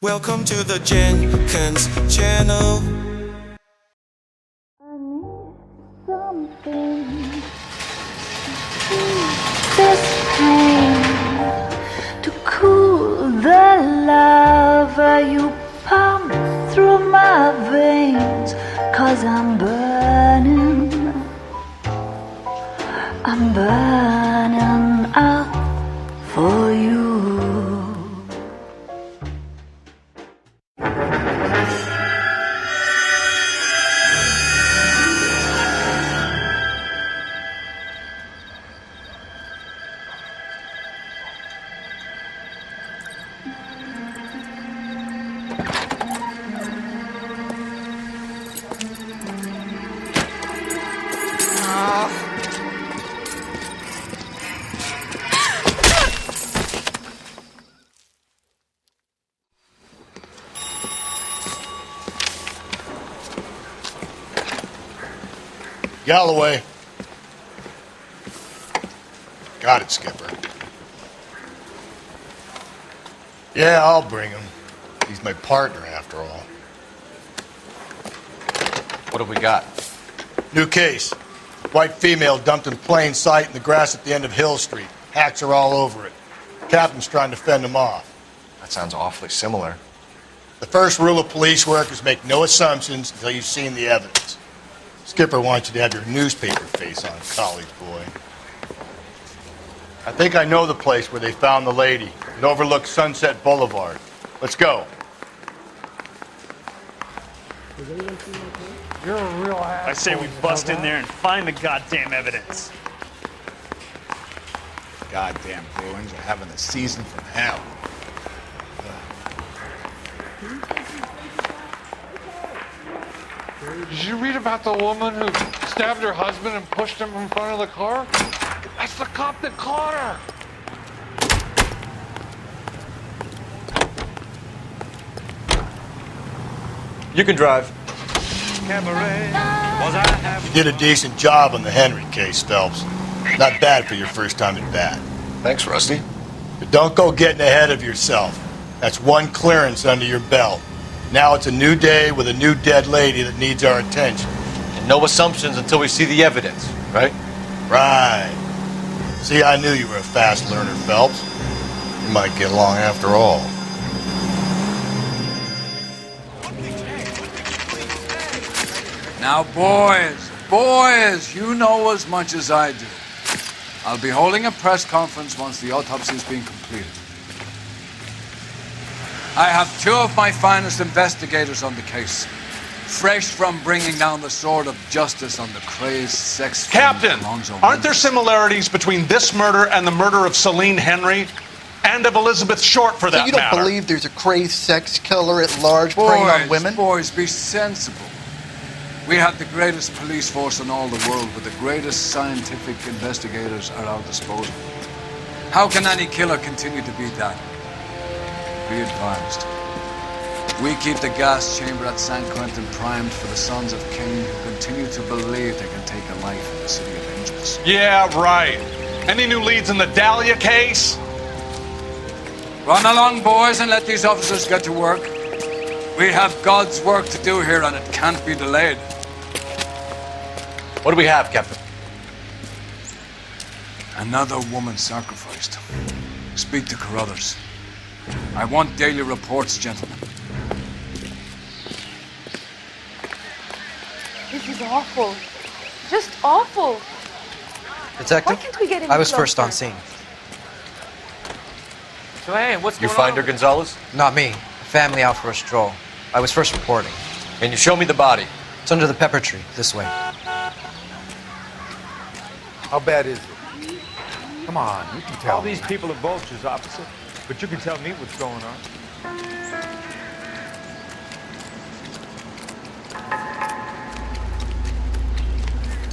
Welcome to the Jenkins channel. I need something to ease this pain, to cool the lava you pump through my veins, 'cause I'm burning up for you. Galloway. Got it, Skipper. Yeah, I'll bring him. He's my partner, after all. What have we got? New case. White female dumped in plain sight in the grass at the end of Hill Street. Hacks are all over it. Captain's trying to fend him off. That sounds awfully similar. The first rule of police work is make no assumptions until you've seen the evidence. Skipper wants you to have your newspaper face on, college boy. I think I know the place where they found the lady. It overlooks Sunset Boulevard. Let's go. You're a real asshole. I say we bust in there and find the goddamn evidence. Goddamn Bruins are having a season from hell. Did you read about the woman who stabbed her husband and pushed him in front of the car? That's the cop that caught her. You can drive. You did a decent job on the Henry case, Phelps. Not bad for your first time at bat. Thanks, Rusty. But don't go getting ahead of yourself. That's one clearance under your belt. Now it's a new day with a new dead lady that needs our attention. And no assumptions until we see the evidence, right? Right. See, I knew you were a fast learner, Phelps. You might get along after all. Now, boys, you know as much as I do. I'll be holding a press conference once the autopsy has been completed. I have two of my finest investigators on the case, fresh from bringing down the sword of justice on the crazed sex Captain, aren't there similarities between this murder and the murder of Celine Henry and of Elizabeth Short, for that So you don't matter? believe there's a crazed sex killer at large preying on women? Boys, be sensible. We have the greatest police force in all the world, with the greatest scientific investigators at our disposal. How can any killer continue to be that? Be advised. We keep the gas chamber at San Quentin primed for the sons of Cain who continue to believe they can take a life in the city of angels. Yeah, right. Any new leads in the Dahlia case? Run along, boys, and let these officers get to work. We have God's work to do here, and it can't be delayed. What do we have, Captain? Another woman sacrificed. Speak to Carruthers. I want daily reports, gentlemen. This is awful. Just awful. Detective, Why can't we get I was closer? first on scene. So hey, what's You going find on? her, Gonzalez? Not me. Family out for a stroll. I was first reporting. Can you show me the body? It's under the pepper tree, this way. How bad is it? Come on, you can tell All me. these people are vultures, officer. But you can tell me what's going on.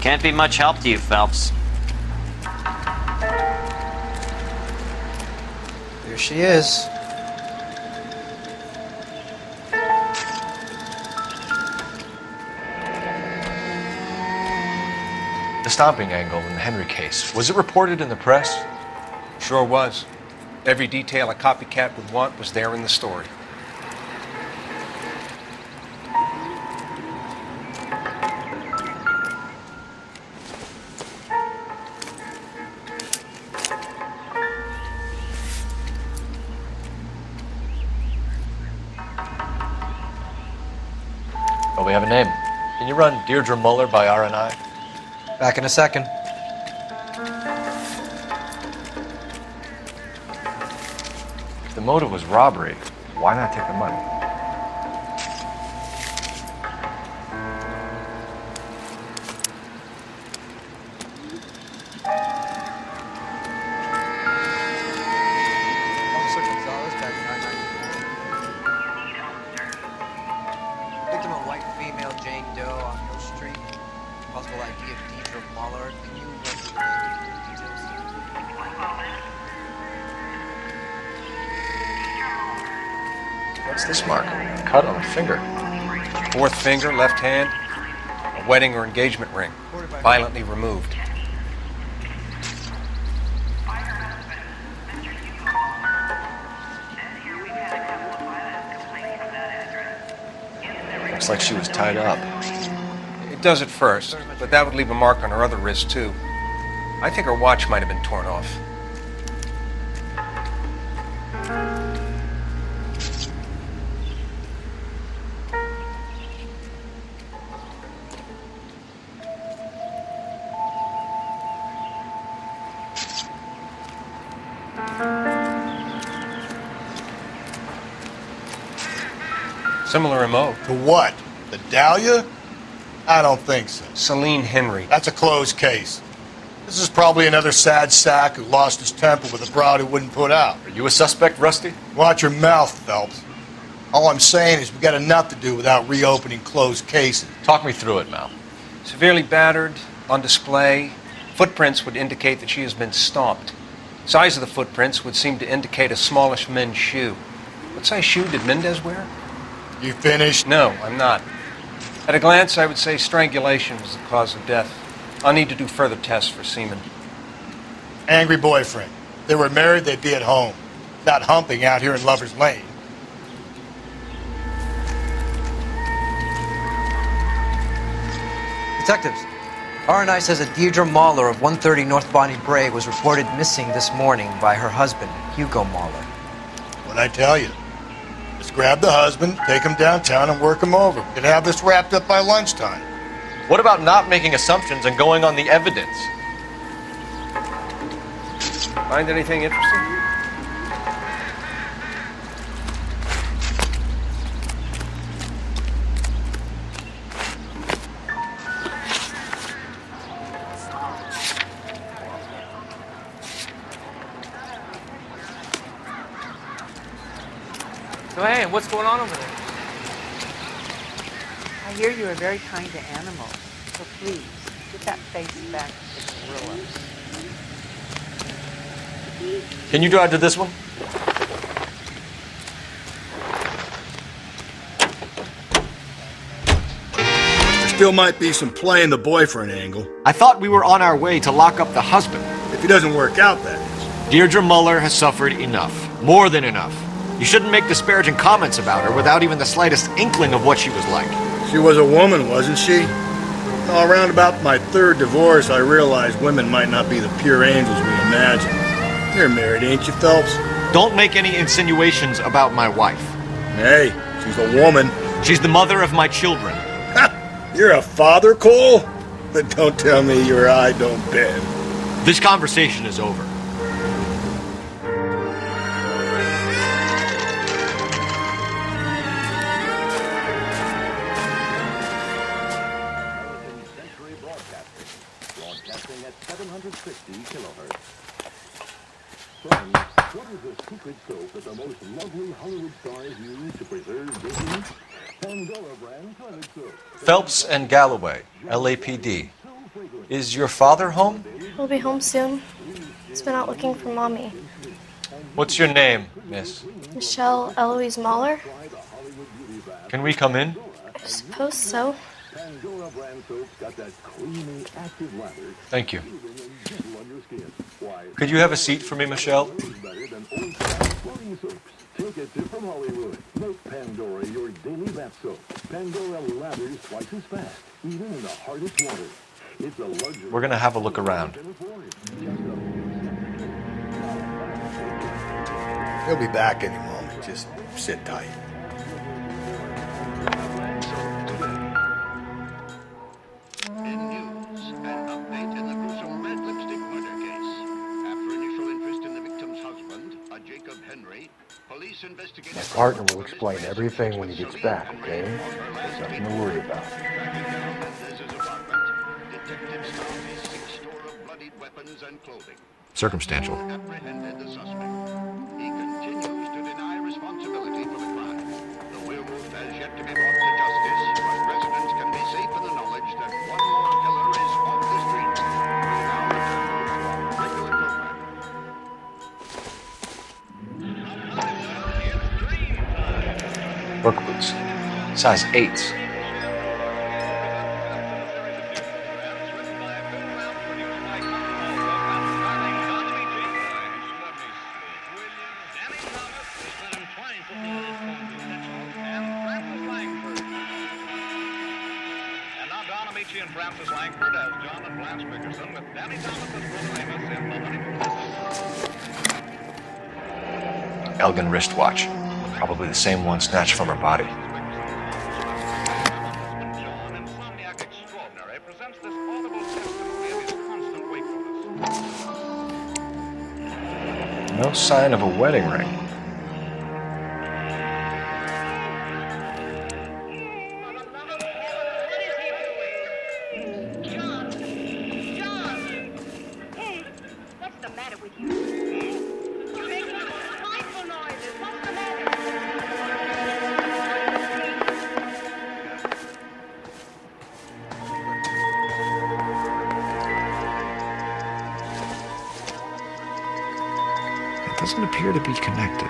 Can't be much help to you, Phelps. Here she is. The stomping angle in the Henry case. Was it reported in the press? Sure was. Every detail a copycat would want was there in the story. Oh, we have a name. Can you run Deirdre Muller by RNI? Back in a second. If the motive was robbery, why not take the money? Officer Gonzalez, back in 994. Victim of white female Jane Doe on Hill Street. Possible ID of Deirdre Muller. Can you run through the details? What's this mark? Cut on a finger. Fourth finger, left hand, a wedding or engagement ring, violently removed. Looks like she was tied up. It does at first, but that would leave a mark on her other wrist, too. I think her watch might have been torn off. Similar MO. To what? The Dahlia? I don't think so. Celine Henry. That's a closed case. This is probably another sad sack who lost his temper with a broad who wouldn't put out. Are you a suspect, Rusty? Watch your mouth, Phelps. All I'm saying is we got enough to do without reopening closed cases. Talk me through it, Mal. Severely battered, on display. Footprints would indicate that she has been stomped. Size of the footprints would seem to indicate a smallish men's shoe. What size shoe did Mendez wear? You finished? No, I'm not. At a glance, I would say strangulation was the cause of death. I'll need to do further tests for semen. Angry boyfriend. If they were married, they'd be at home. Not humping out here in Lover's Lane. Detectives, RNI says that Deirdre Muller of 130 North Bonnie Bray was reported missing this morning by her husband, Hugo Muller. What'd I tell you? Just grab the husband, take him downtown, and work him over. We could have this wrapped up by lunchtime. What about not making assumptions and going on the evidence? Find anything interesting? So, hey, what's going on over there? I hear you're a very kind to animals, so please, get that face back to the gorillas. Can you drive to this one? There still might be some play in the boyfriend angle. I thought we were on our way to lock up the husband. If he doesn't work out, that is. Deirdre Muller has suffered enough. More than enough. You shouldn't make disparaging comments about her without even the slightest inkling of what she was like. She was a woman, wasn't she? All around about my third divorce, I realized women might not be the pure angels we imagine. You're married, ain't you, Phelps? Don't make any insinuations about my wife. Hey, she's a woman. She's the mother of my children. Ha! You're a father, Cole? But don't tell me your eye don't bend. This conversation is over. Broadcasting at 760 kilohertz. Friends, what is the secret soap that the most lovely Hollywood stars use to preserve vision? Pandora brand toilet soap. Phelps and Galloway, LAPD. Is your father home? He'll be home soon. He's been out looking for Mommy. What's your name, miss? Michelle Eloise Mahler? Can we come in? I suppose so. Pandora brand soap's got that creamy, active lather. Thank you. Gentle on your skin. Why, Could you have a seat for me, Michelle? better than old-fashioned floating soaps. Take a tip from Hollywood. Make Pandora your daily bath soap. Pandora lathers twice as fast, even in the hardest water. It's a luxury. We're gonna have a look around. He'll be back any moment. Just sit tight. explain everything when he gets back, okay? There's nothing to worry about. Circumstantial. Apprehended the suspect. He continues to deny responsibility for the crime. The werewolf has yet to be brought to justice, but residents can be safe in the knowledge that one more killer is off the street. We now return to our regular program. Work boots. Size 8s. Elgin wristwatch. Probably the same one snatched from her body. No sign of a wedding ring. Doesn't appear to be connected.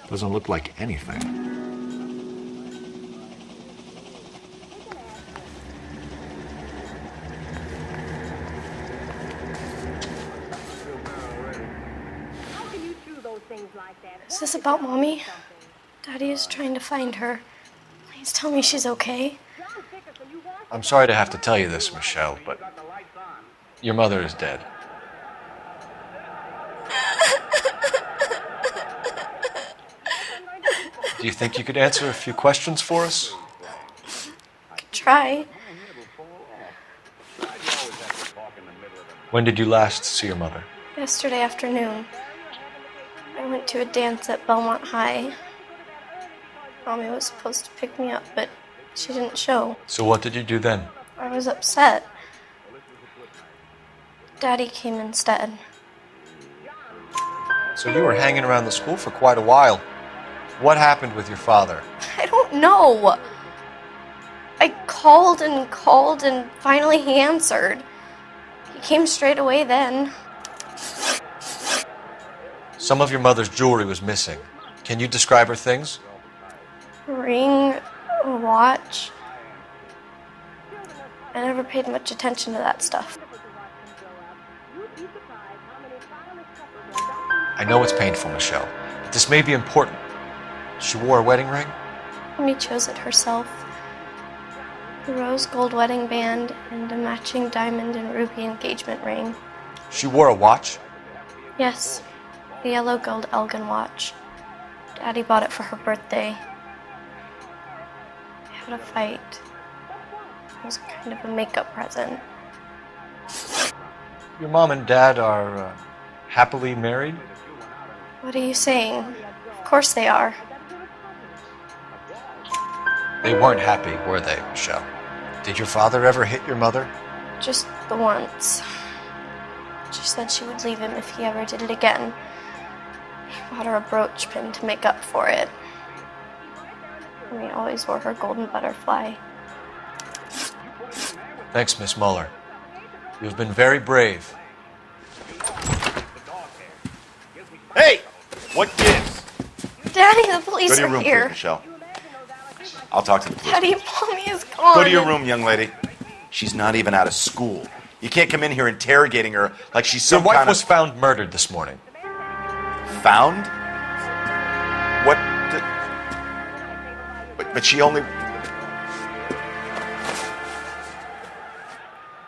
Doesn't look like anything. Is this about Mommy? Daddy is trying to find her. Please tell me she's okay. I'm sorry to have to tell you this, Michelle, but your mother is dead. Do you think you could answer a few questions for us? Could try. When did you last see your mother? Yesterday afternoon. I went to a dance at Belmont High. Mommy was supposed to pick me up, but she didn't show. So what did you do then? I was upset. Daddy came instead. So you were hanging around the school for quite a while. What happened with your father? I don't know. I called and finally he answered. He came straight away then. Some of your mother's jewelry was missing. Can you describe her things? A ring, a watch. I never paid much attention to that stuff. I know it's painful, Michelle, but this may be important. She wore a wedding ring? Mommy chose it herself. A rose gold wedding band and a matching diamond and ruby engagement ring. She wore a watch? Yes, a yellow gold Elgin watch. Daddy bought it for her birthday. I had a fight. It was kind of a makeup present. Your mom and dad are happily married? What are you saying? Of course they are. They weren't happy, were they, Michelle? Did your father ever hit your mother? Just the once. She said she would leave him if he ever did it again. He bought her a brooch pin to make up for it. And he always wore her golden butterfly. Thanks, Miss Muller. You've been very brave. Hey! What gives? Daddy, the police Go to your are room, here. please, Michelle. I'll talk to the police. Daddy, Mommy is gone. Go to your room, young lady. She's not even out of school. You can't come in here interrogating her like she's some Your wife kind was found murdered this morning. Found? What? But she only...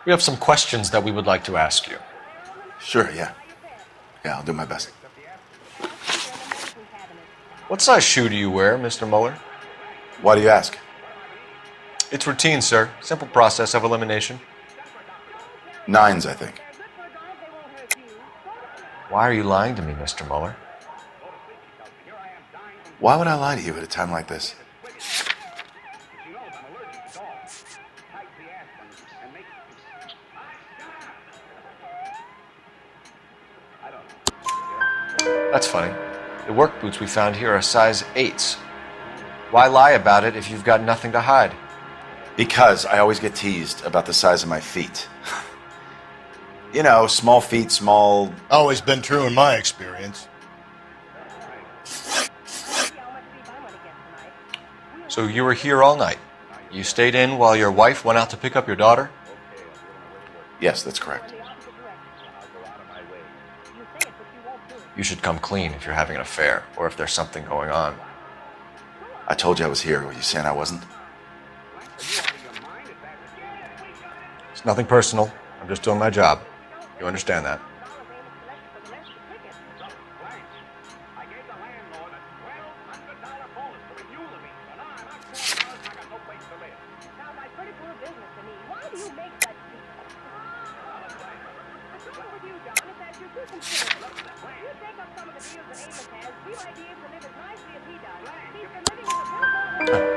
We have some questions that we would like to ask you. Sure, yeah. Yeah, I'll do my best. What size shoe do you wear, Mr. Muller? Why do you ask? It's routine, sir. Simple process of elimination. 9s, I think. Why are you lying to me, Mr. Mueller? Why would I lie to you at a time like this? That's funny. The work boots we found here are size 8s. Why lie about it if you've got nothing to hide? Because I always get teased about the size of my feet. You know, small feet, small... Always been true in my experience. So you were here all night. You stayed in while your wife went out to pick up your daughter? Yes, that's correct. You should come clean if you're having an affair, or if there's something going on. I told you I was here. Were you saying I wasn't? It's nothing personal. I'm just doing my job. You understand that?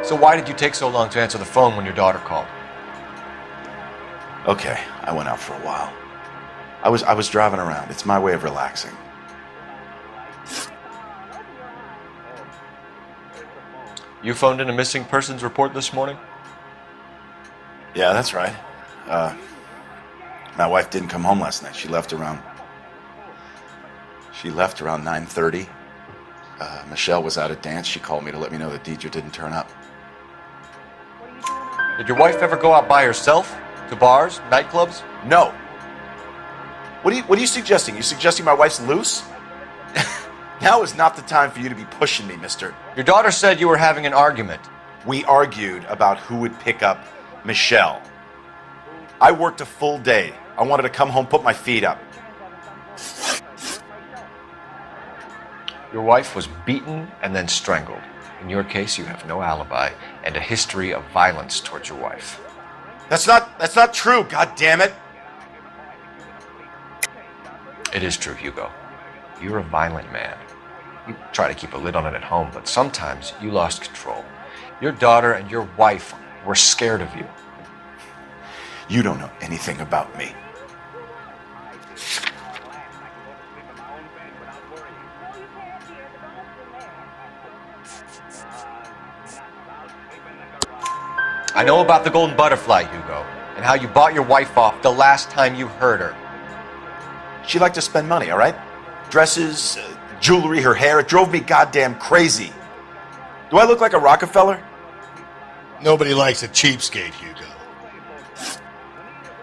So why did you take so long to answer the phone when your daughter called? Okay, I went out for a while. I was driving around. It's my way of relaxing. You phoned in a missing persons report this morning? Yeah, that's right. My wife didn't come home last night. She left around 9:30. Michelle was out at dance. She called me to let me know that Deidre didn't turn up. Did your wife ever go out by herself? To bars? Nightclubs? No. What are you suggesting? You suggesting my wife's loose? Now is not the time for you to be pushing me, mister. Your daughter said you were having an argument. We argued about who would pick up Michelle. I worked a full day. I wanted to come home, put my feet up. Your wife was beaten and then strangled. In your case, you have no alibi and a history of violence towards your wife. That's not true, God damn it. It is true, Hugo. You're a violent man. You try to keep a lid on it at home, but sometimes you lost control. Your daughter and your wife were scared of you. You don't know anything about me. I know about the golden butterfly, Hugo, and how you bought your wife off the last time you heard her. She liked to spend money, all right? Dresses, jewelry, her hair. It drove me goddamn crazy. Do I look like a Rockefeller? Nobody likes a cheapskate, Hugo.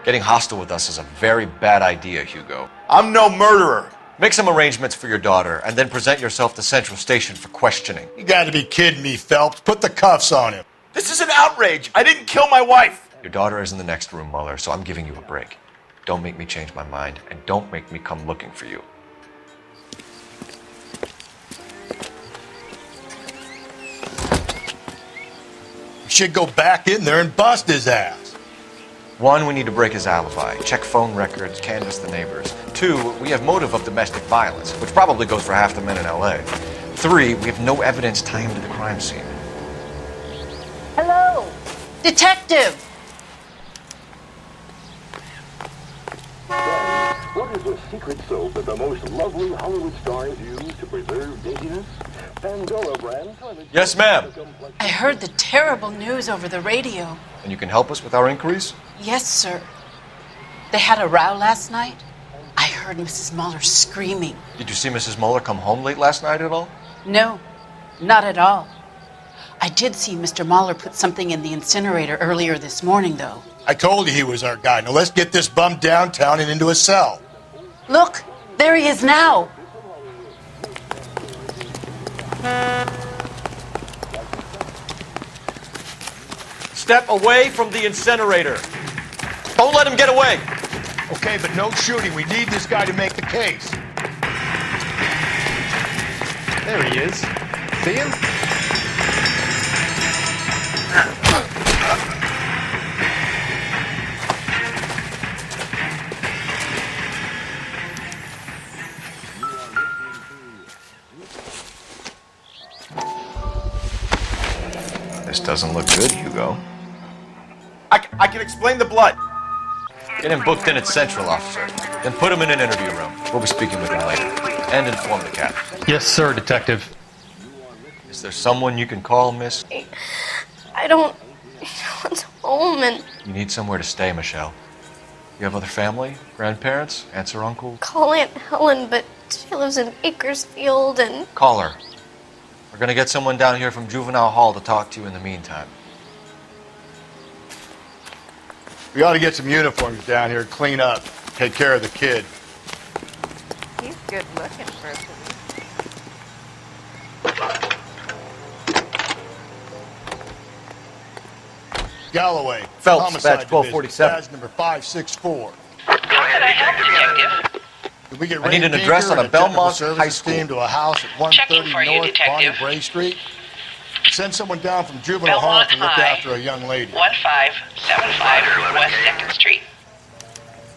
Getting hostile with us is a very bad idea, Hugo. I'm no murderer. Make some arrangements for your daughter, and then present yourself to Central Station for questioning. You gotta be kidding me, Phelps. Put the cuffs on him. This is an outrage. I didn't kill my wife. Your daughter is in the next room, Mueller, so I'm giving you a break. Don't make me change my mind, and don't make me come looking for you. You should go back in there and bust his ass. 1, we need to break his alibi. Check phone records, canvass the neighbors. 2, we have motive of domestic violence, which probably goes for half the men in L.A. 3, we have no evidence tying him to the crime scene. Hello, detective. What is the secret soap that the most lovely Hollywood stars use to preserve daintiness? Pandora brand. Yes, ma'am. I heard the terrible news over the radio. And you can help us with our inquiries? Yes, sir. They had a row last night. I heard Mrs. Mueller screaming. Did you see Mrs. Mueller come home late last night at all? No, not at all. I did see Mr. Mueller put something in the incinerator earlier this morning, though. I told you he was our guy. Now let's get this bum downtown and into a cell. Look, there he is now. Step away from the incinerator. Don't let him get away. Okay, but no shooting. We need this guy to make the case. There he is. See him? This doesn't look good, Hugo. I can explain the blood. Get him booked in at Central, officer. Then put him in an interview room. We'll be speaking with him later. And inform the captain. Yes, sir, Detective. Is there someone you can call, miss? I don't want home and You need somewhere to stay, Michelle. You have other family? Grandparents? Aunts or uncles? call Aunt Helen, but she lives in Bakersfield and Call her. We're gonna get someone down here from Juvenile Hall to talk to you in the meantime. We ought to get some uniforms down here, clean up, take care of the kid. He's good looking for a police. Galloway. Phelps, Homicide badge 1247. Division, badge number 564. Go ahead, Detective. Did we get I need an address on a Belmont High School. Team to a house at 130 North Bonnie Bray Street. Send someone down from Juvenile Hall to look after a young lady. 1575 West 2nd Street.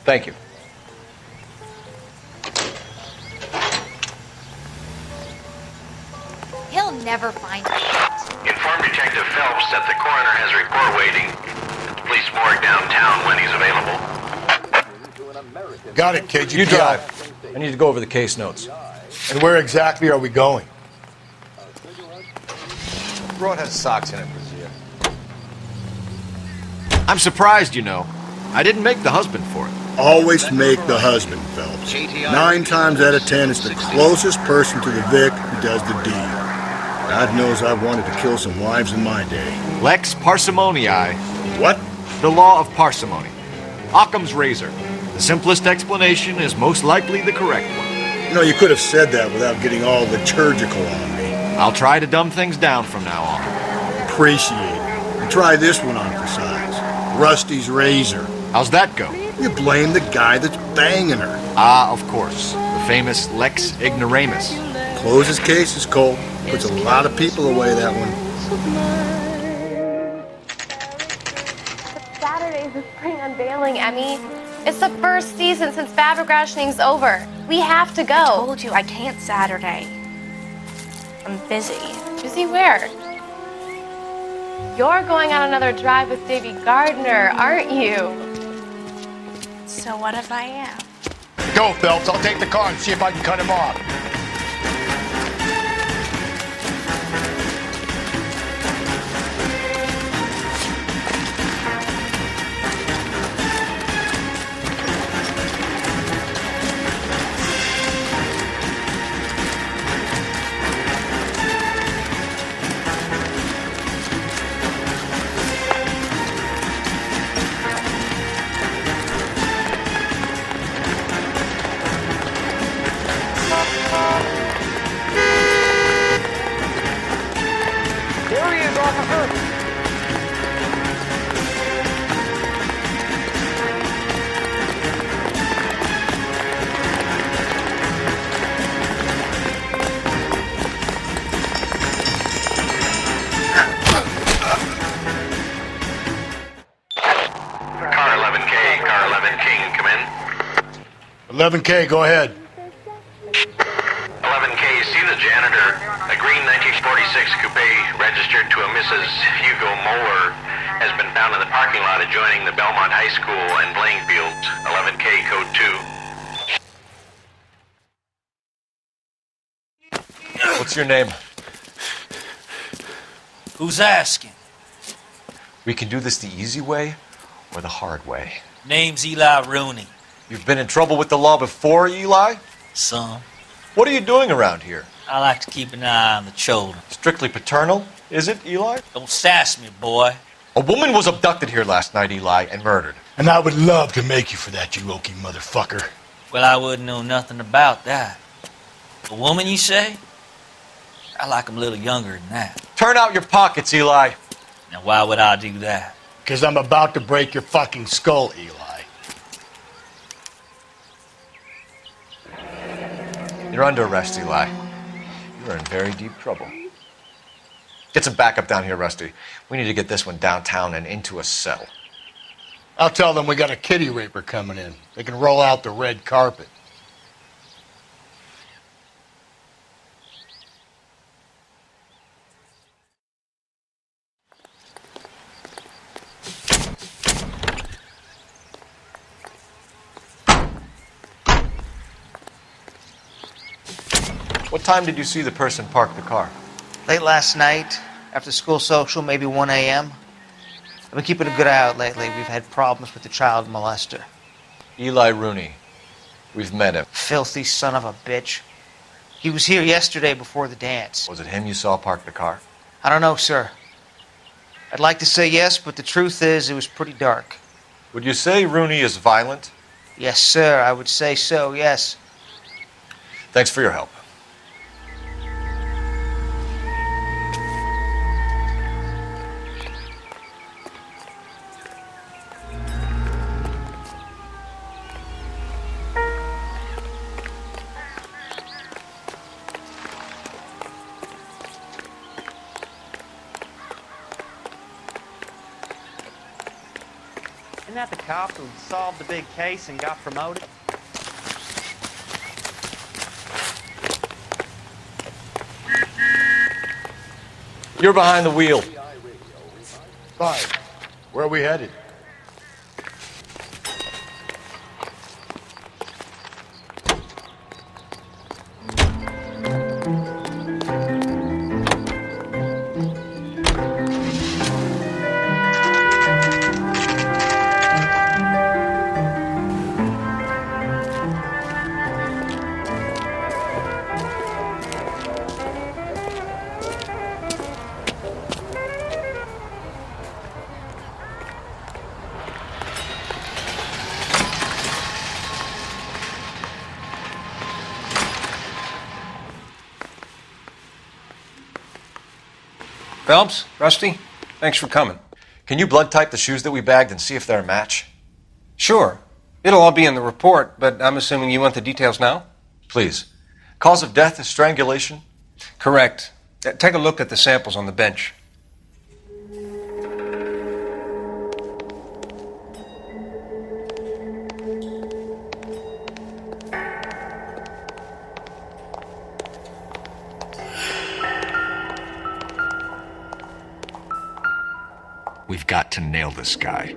Thank you. He'll never find us. Inform Detective Phelps that the coroner has a report waiting at the police morgue downtown when he's available. Got it, KGPL. You drive. I need to go over the case notes. And where exactly are we going? Broad has socks in it, Brazil. I'm surprised, you know. I didn't make the husband for it. Always make the husband, Phelps. 9 times out of 10, it's the closest person to the Vic who does the deed. God knows I've wanted to kill some wives in my day. Lex parsimoniae. What? The law of parsimony. Occam's razor. The simplest explanation is most likely the correct one. You know, you could have said that without getting all liturgical on me. I'll try to dumb things down from now on. Appreciate it. And try this one on for size. Rusty's razor. How's that go? You blame the guy that's banging her. Ah, of course. The famous Lex ignoramus. Closes cases, Cole. Puts a lot of people away, that one. Saturday's the spring unveiling, Emmy. It's the first season since fabricationing's over. We have to go. I told you I can't Saturday. I'm busy. Busy where? You're going on another drive with Davy Gardner, aren't you? So what if I am? Go, Phelps. I'll take the car and see if I can cut him off. Car 11 King, come in. 11K, go ahead. 11K, see the janitor. A green 1946 coupe registered to a Mrs. Hugo Moeller has been found in the parking lot adjoining the Belmont High School and playing fields. 11K, code 2. What's your name? Who's asking? We can do this the easy way or the hard way. Name's Eli Rooney. You've been in trouble with the law before, Eli? Some. What are you doing around here? I like to keep an eye on the children. Strictly paternal, is it, Eli? Don't sass me, boy. A woman was abducted here last night, Eli, and murdered. And I would love to make you for that, you oaky motherfucker. Well, I wouldn't know nothing about that. A woman, you say? I like 'em a little younger than that. Turn out your pockets, Eli. Now, why would I do that? Because I'm about to break your fucking skull, Eli. You're under arrest, Eli. You're in very deep trouble. Get some backup down here, Rusty. We need to get this one downtown and into a cell. I'll tell them we got a kitty raper coming in. They can roll out the red carpet. What time did you see the person park the car? Late last night, after school social, maybe 1 a.m. I've been keeping a good eye out lately. We've had problems with the child molester. Eli Rooney. We've met him. Filthy son of a bitch. He was here yesterday before the dance. Was it him you saw park the car? I don't know, sir. I'd like to say yes, but the truth is it was pretty dark. Would you say Rooney is violent? Yes, sir. I would say so, yes. Thanks for your help. Isn't that the cop who solved the big case and got promoted? You're behind the wheel. Fine. Where are we headed? Phelps, Rusty, thanks for coming. Can you blood type the shoes that we bagged and see if they're a match? Sure. It'll all be in the report, but I'm assuming you want the details now? Please. Cause of death is strangulation? Correct. Take a look at the samples on the bench. We've got to nail this guy.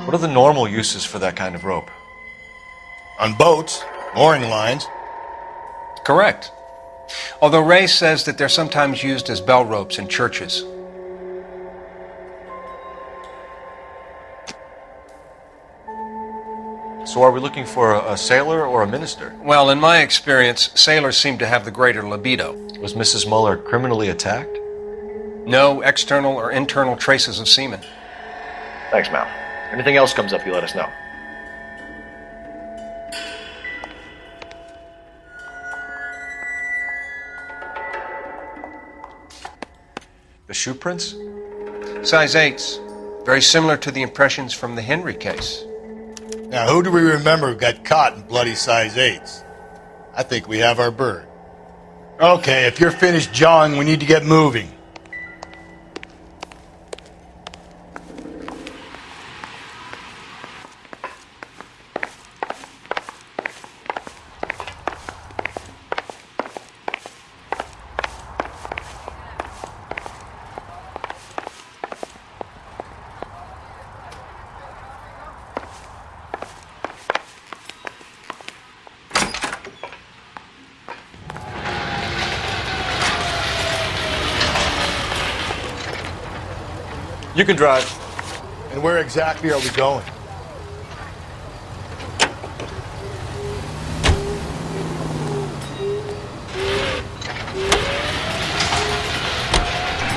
What are the normal uses for that kind of rope? On boats, mooring lines. Correct. Although Ray says that they're sometimes used as bell ropes in churches. So are we looking for a sailor or a minister? Well, in my experience, sailors seem to have the greater libido. Was Mrs. Muller criminally attacked? No external or internal traces of semen. Thanks, Mal. Anything else comes up, you let us know. The shoe prints? Size 8s. Very similar to the impressions from the Henry case. Now, who do we remember got caught in bloody size 8s? I think we have our bird. Okay, if you're finished jawing, we need to get moving. You can drive. And where exactly are we going?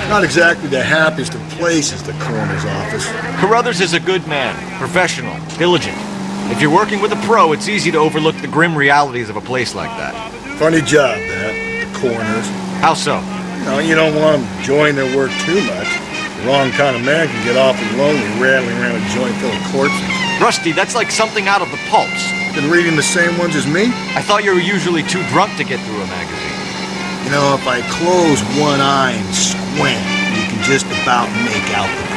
Not exactly the happiest of places, the coroner's office. Carruthers is a good man, professional, diligent. If you're working with a pro, it's easy to overlook the grim realities of a place like that. Funny job, that, the coroner's. How so? No, you don't want them enjoying their work too much. It Wrong kind of man can get awfully lonely rattling around a joint full of corpses. Rusty, that's like something out of the pulps. Been reading the same ones as me? I thought you were usually too drunk to get through a magazine. You know, if I close one eye and squint, you can just about make out the print.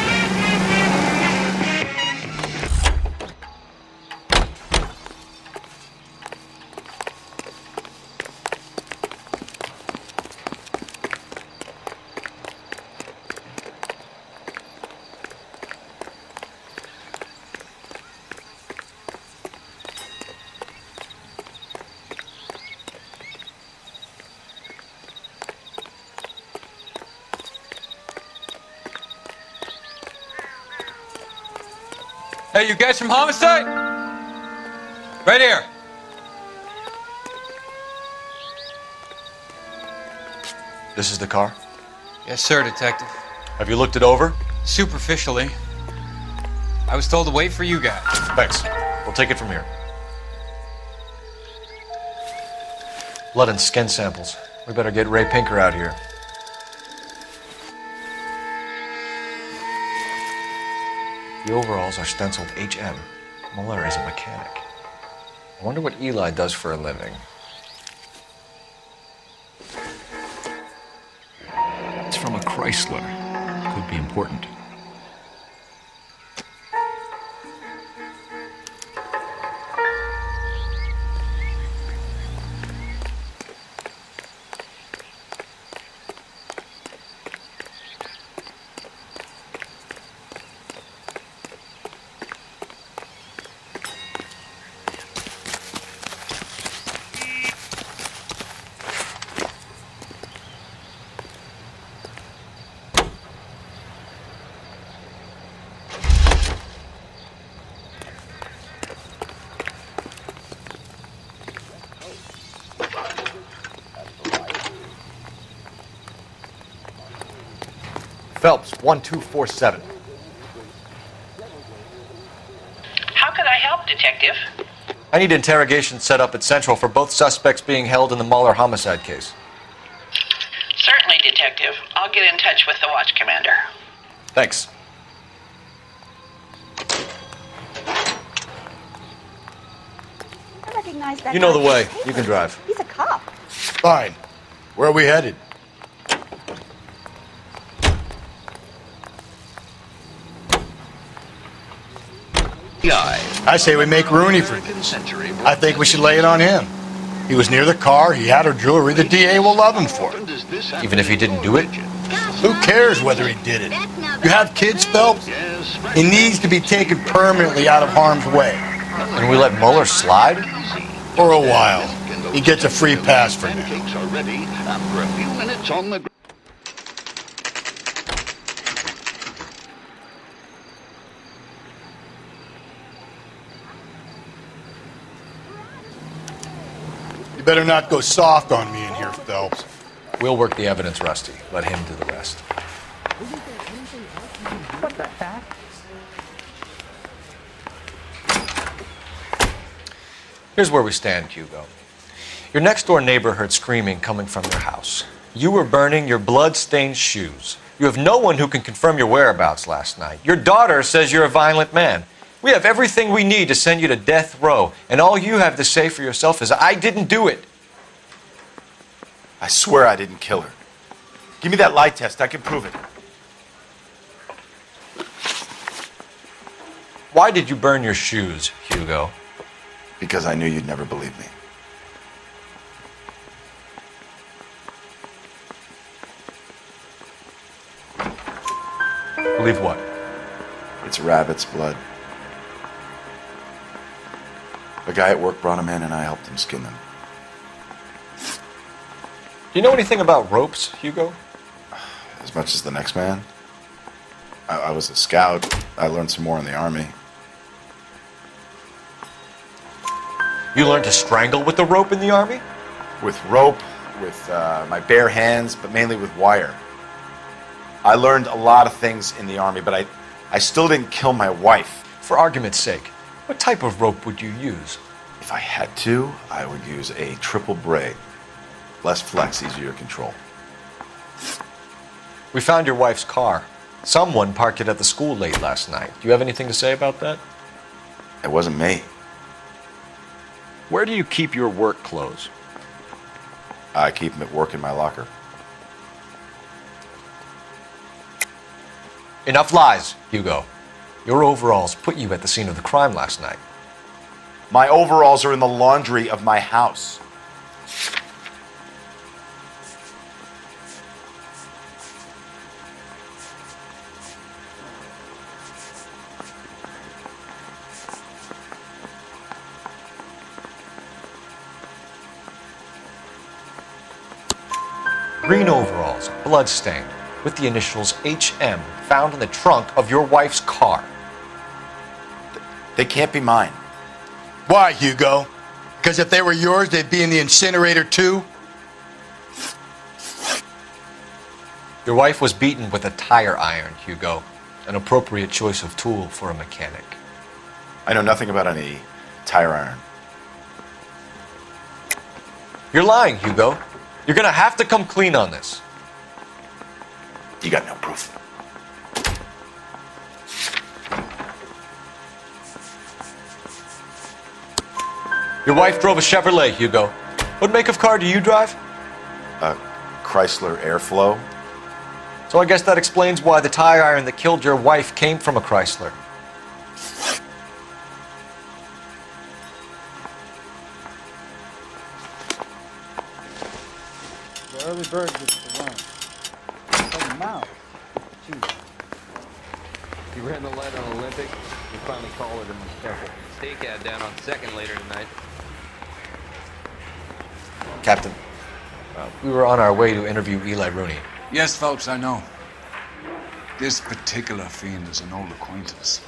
Hey, you guys from homicide? Right here. This is the car? Yes, sir, detective. Have you looked it over? Superficially. I was told to wait for you guys. Thanks. We'll take it from here. Blood and skin samples. We better get Ray Pinker out here. The overalls are stenciled HM. Muller is a mechanic. I wonder what Eli does for a living. It's from a Chrysler. Could be important. Phelps, 1247. How can I help, Detective? I need interrogation set up at Central for both suspects being held in the Muller homicide case. Certainly, Detective. I'll get in touch with the watch commander. Thanks. I recognize that You know guy the way. from the You can drive. He's a cop. Fine. Where are we headed? I say we make Rooney for this. I think we should lay it on him. He was near the car, he had her jewelry, the DA will love him for it. Even if he didn't do it? Who cares whether he did it? You have kids, Phelps? He needs to be taken permanently out of harm's way. And we let Muller slide? For a while. He gets a free pass for now. You better not go soft on me in here, Phelps. We'll work the evidence, Rusty. Let him do the rest. What the heck? Here's where we stand, Hugo. Your next-door neighbor heard screaming coming from your house. You were burning your blood-stained shoes. You have no one who can confirm your whereabouts last night. Your daughter says you're a violent man. We have everything we need to send you to death row, and all you have to say for yourself is, I didn't do it. I swear I didn't kill her. Give me that lie test. I can prove it. Why did you burn your shoes, Hugo? Because I knew you'd never believe me. Believe what? It's rabbit's blood. A guy at work brought him in and I helped him skin them. Do you know anything about ropes, Hugo? As much as the next man. I was a scout. I learned some more in the army. You learned to strangle with the rope in the army? With rope, with my bare hands, but mainly with wire. I learned a lot of things in the army, but I still didn't kill my wife. For argument's sake, what type of rope would you use? If I had to, I would use a triple braid. Less flex, easier to control. We found your wife's car. Someone parked it at the school late last night. Do you have anything to say about that? It wasn't me. Where do you keep your work clothes? I keep them at work in my locker. Enough lies, Hugo. Your overalls put you at the scene of the crime last night. My overalls are in the laundry of my house. Green overalls, bloodstained, with the initials HM found in the trunk of your wife's car. They can't be mine. Why, Hugo? Because if they were yours, they'd be in the incinerator too? Your wife was beaten with a tire iron, Hugo. An appropriate choice of tool for a mechanic. I know nothing about any tire iron. You're lying, Hugo. You're gonna have to come clean on this. You got no proof. Your wife drove a Chevrolet, Hugo. What make of car do you drive? A Chrysler Airflow. So I guess that explains why the tire iron that killed your wife came from a Chrysler. The early bird gets the worm. Oh, mouse. Jeez. You ran the light on Olympic. You finally collared him. Careful. Stakeout down on second later tonight. Captain, we were on our way to interview Eli Rooney. Yes, Phelps, I know. This particular fiend is an old acquaintance.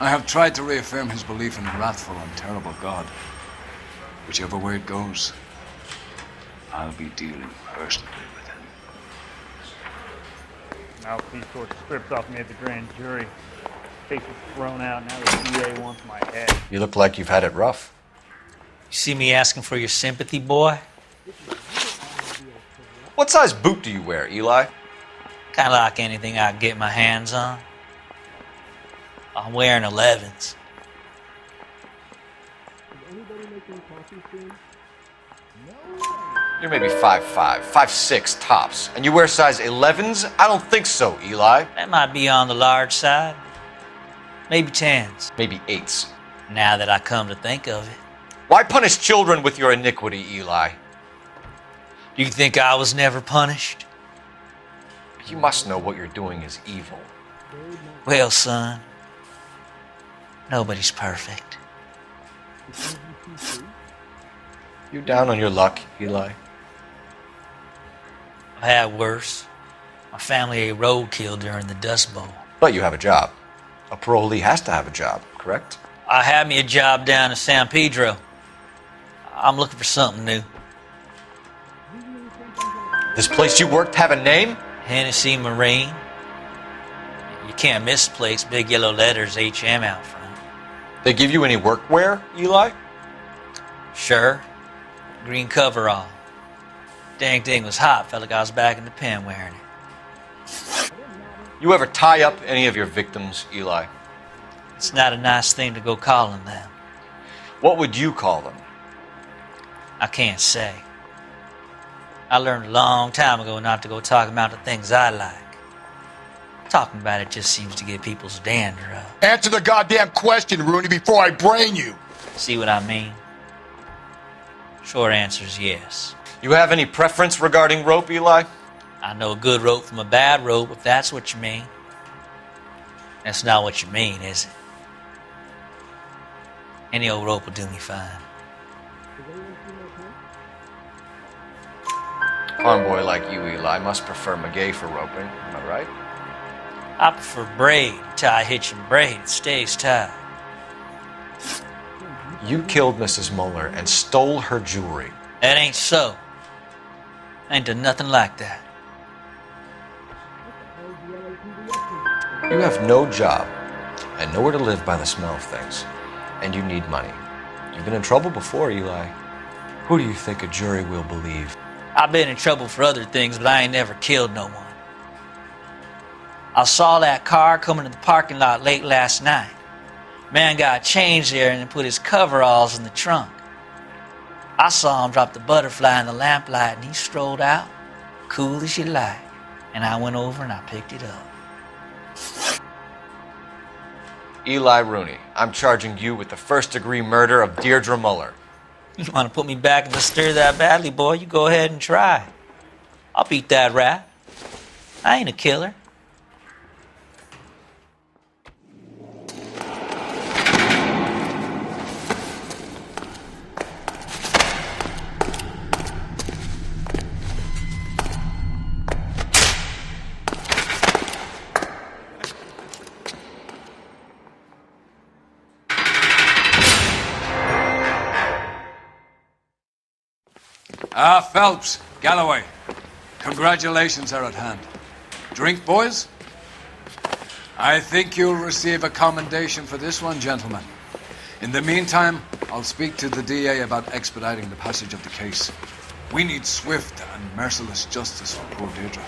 I have tried to reaffirm his belief in a wrathful and terrible God. Whichever way it goes, I'll be dealing personally with him. Mouthpiece tore the script off me at the grand jury. Face was thrown out. Now the DA wants my head. You look like you've had it rough. You see me asking for your sympathy, boy? What size boot do you wear, Eli? Kind of like anything I can get my hands on. I'm wearing 11s. You're maybe 5'5", 5'6", tops. And you wear size 11s? I don't think so, Eli. That might be on the large side. Maybe 10s. Maybe 8s. Now that I come to think of it. Why punish children with your iniquity, Eli? Do you think I was never punished? You must know what you're doing is evil. Well, son, nobody's perfect. You down on your luck, Eli? I've had worse. My family ate roadkill during the Dust Bowl. But you have a job. A parolee has to have a job, correct? I had me a job down in San Pedro. I'm looking for something new. This place you worked have a name? Hennessy Marine. You can't miss the place. Big yellow letters, HM out front. They give you any workwear, Eli? Sure. Green coverall. Dang thing was hot. Felt like I was back in the pen wearing it. You ever tie up any of your victims, Eli? It's not a nice thing to go calling them. What would you call them? I can't say. I learned a long time ago not to go talking about the things I like. Talking about it just seems to get people's dander up. Answer the goddamn question, Rooney, before I brain you. See what I mean? Short answer is yes. You have any preference regarding rope, Eli? I know a good rope from a bad rope, if that's what you mean. That's not what you mean, is it? Any old rope will do me fine. Farm boy like you, Eli, must prefer McGay for roping. Am I right? I prefer braid. Tie, hitch, and braid. It stays tied. You killed Mrs. Muller and stole her jewelry. That ain't so. I ain't done nothing like that. You have no job and nowhere to live by the smell of things. And you need money. You've been in trouble before, Eli. Who do you think a jury will believe? I've been in trouble for other things, but I ain't never killed no one. I saw that car coming to the parking lot late last night. Man got changed there and put his coveralls in the trunk. I saw him drop the butterfly in the lamplight and he strolled out, cool as you like. And I went over and I picked it up. Eli Rooney, I'm charging you with the first-degree murder of Deirdre Muller. You want to put me back in the stir that badly, boy? You go ahead and try. I'll beat that rap. I ain't a killer. Phelps, Galloway, congratulations are at hand. Drink, boys? I think you'll receive a commendation for this one, gentlemen. In the meantime, I'll speak to the DA about expediting the passage of the case. We need swift and merciless justice for poor Deirdre.